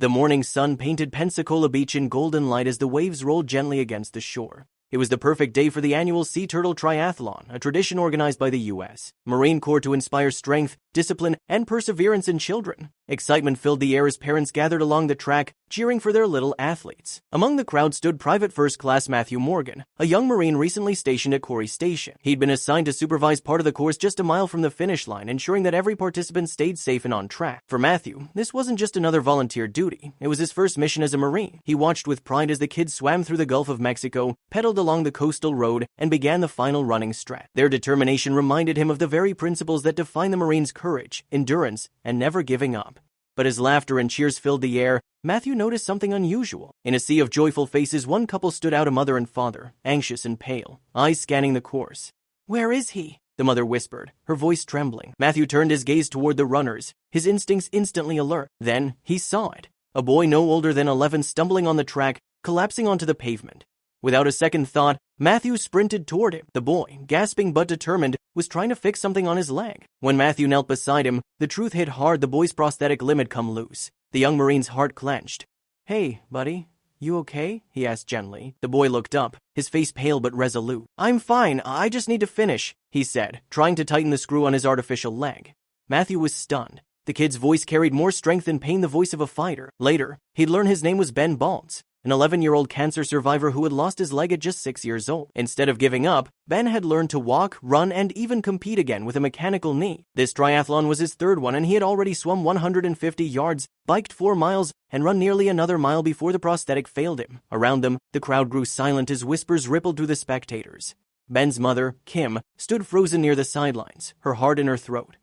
The morning sun painted Pensacola Beach in golden light as the waves rolled gently against the shore. It was the perfect day for the annual Sea Turtle Triathlon, a tradition organized by the U.S. Marine Corps to inspire strength, discipline, and perseverance in children. Excitement filled the air as parents gathered along the track, cheering for their little athletes. Among the crowd stood Private First Class Matthew Morgan, a young Marine recently stationed at Corey Station. He'd been assigned to supervise part of the course just a mile from the finish line, ensuring that every participant stayed safe and on track. For Matthew, this wasn't just another volunteer duty. It was his first mission as a Marine. He watched with pride as the kids swam through the Gulf of Mexico, pedaled along the coastal road, and began the final running stretch. Their determination reminded him of the very principles that define the Marine's courage, endurance, and never giving up. But as laughter and cheers filled the air, Matthew noticed something unusual. In a sea of joyful faces, one couple stood out, a mother and father, anxious and pale, eyes scanning the course. "Where is he?" the mother whispered, her voice trembling. Matthew turned his gaze toward the runners, his instincts instantly alert. Then he saw it. A boy no older than 11 stumbling on the track, collapsing onto the pavement. Without a second thought, Matthew sprinted toward him. The boy, gasping but determined, was trying to fix something on his leg. When Matthew knelt beside him, the truth hit hard. The boy's prosthetic limb had come loose. The young Marine's heart clenched. "Hey, buddy, you okay?" he asked gently. The boy looked up, his face pale but resolute. "I'm fine, I just need to finish," he said, trying to tighten the screw on his artificial leg. Matthew was stunned. The kid's voice carried more strength than pain, the voice of a fighter. Later, he'd learn his name was Ben Baltz, an 11-year-old cancer survivor who had lost his leg at just 6 years old. Instead of giving up, Ben had learned to walk, run, and even compete again with a mechanical knee. This triathlon was his third one, and he had already swum 150 yards, biked 4 miles, and run nearly another mile before the prosthetic failed him. Around them, the crowd grew silent as whispers rippled through the spectators. Ben's mother, Kim, stood frozen near the sidelines, her heart in her throat.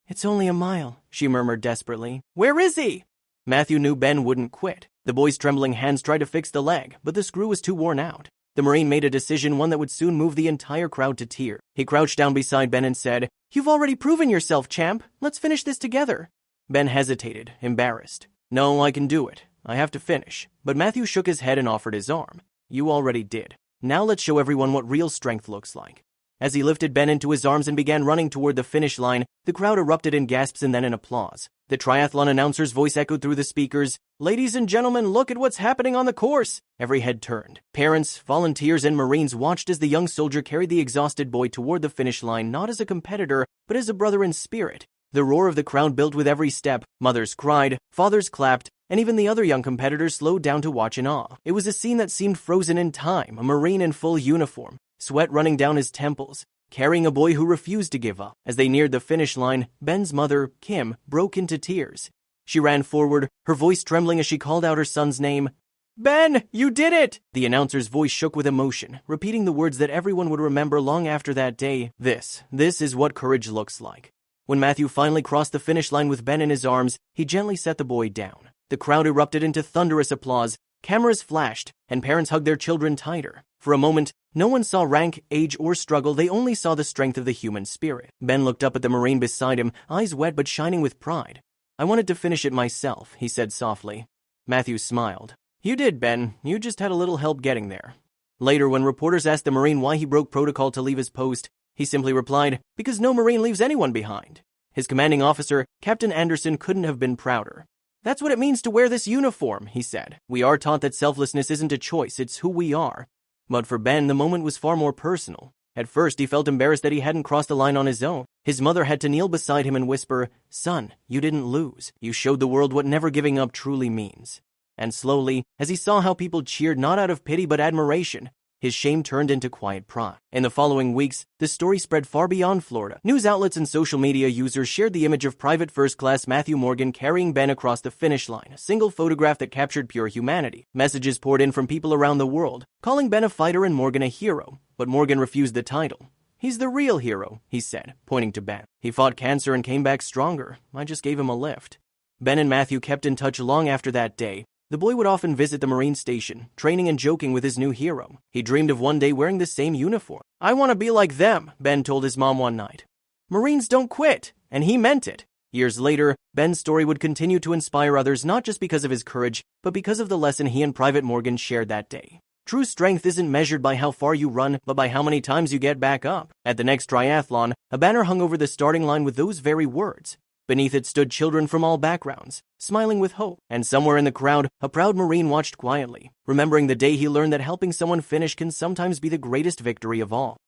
"It's only a mile," she murmured desperately. "Where is he?" Matthew knew Ben wouldn't quit. The boy's trembling hands tried to fix the leg, but the screw was too worn out. The Marine made a decision, one that would soon move the entire crowd to tears. He crouched down beside Ben and said, "You've already proven yourself, champ. Let's finish this together." Ben hesitated, embarrassed. "No, I can do it. I have to finish." But Matthew shook his head and offered his arm. "You already did. Now let's show everyone what real strength looks like." As he lifted Ben into his arms and began running toward the finish line, the crowd erupted in gasps and then in applause. The triathlon announcer's voice echoed through the speakers. "Ladies and gentlemen, look at what's happening on the course." Every head turned. Parents, volunteers, and Marines watched as the young soldier carried the exhausted boy toward the finish line, not as a competitor, but as a brother in spirit. The roar of the crowd built with every step. Mothers cried, fathers clapped, and even the other young competitors slowed down to watch in awe. It was a scene that seemed frozen in time, a Marine in full uniform, sweat running down his temples, carrying a boy who refused to give up. As they neared the finish line, Ben's mother, Kim, broke into tears. She ran forward, her voice trembling as she called out her son's name. "Ben, you did it!" The announcer's voice shook with emotion, repeating the words that everyone would remember long after that day. This is what courage looks like. When Matthew finally crossed the finish line with Ben in his arms, he gently set the boy down. The crowd erupted into thunderous applause, cameras flashed, and parents hugged their children tighter. For a moment, no one saw rank, age, or struggle. They only saw the strength of the human spirit. Ben looked up at the Marine beside him, eyes wet but shining with pride. "I wanted to finish it myself," he said softly. Matthew smiled. "You did, Ben. You just had a little help getting there." Later, when reporters asked the Marine why he broke protocol to leave his post, he simply replied, "Because no Marine leaves anyone behind." His commanding officer, Captain Anderson, couldn't have been prouder. "That's what it means to wear this uniform," he said. "We are taught that selflessness isn't a choice, it's who we are." But for Ben, the moment was far more personal. At first, he felt embarrassed that he hadn't crossed the line on his own. His mother had to kneel beside him and whisper, "Son, you didn't lose. You showed the world what never giving up truly means." And slowly, as he saw how people cheered not out of pity but admiration, his shame turned into quiet pride. In the following weeks, the story spread far beyond Florida. News outlets and social media users shared the image of Private First Class Matthew Morgan carrying Ben across the finish line, a single photograph that captured pure humanity. Messages poured in from people around the world, calling Ben a fighter and Morgan a hero. But Morgan refused the title. "He's the real hero," he said, pointing to Ben. "He fought cancer and came back stronger. I just gave him a lift." Ben and Matthew kept in touch long after that day. The boy would often visit the Marine station, training and joking with his new hero. He dreamed of one day wearing the same uniform. "I want to be like them," Ben told his mom one night. "Marines don't quit," and he meant it. Years later, Ben's story would continue to inspire others not just because of his courage, but because of the lesson he and Private Morgan shared that day. True strength isn't measured by how far you run, but by how many times you get back up. At the next triathlon, a banner hung over the starting line with those very words. Beneath it stood children from all backgrounds, smiling with hope. And somewhere in the crowd, a proud Marine watched quietly, remembering the day he learned that helping someone finish can sometimes be the greatest victory of all.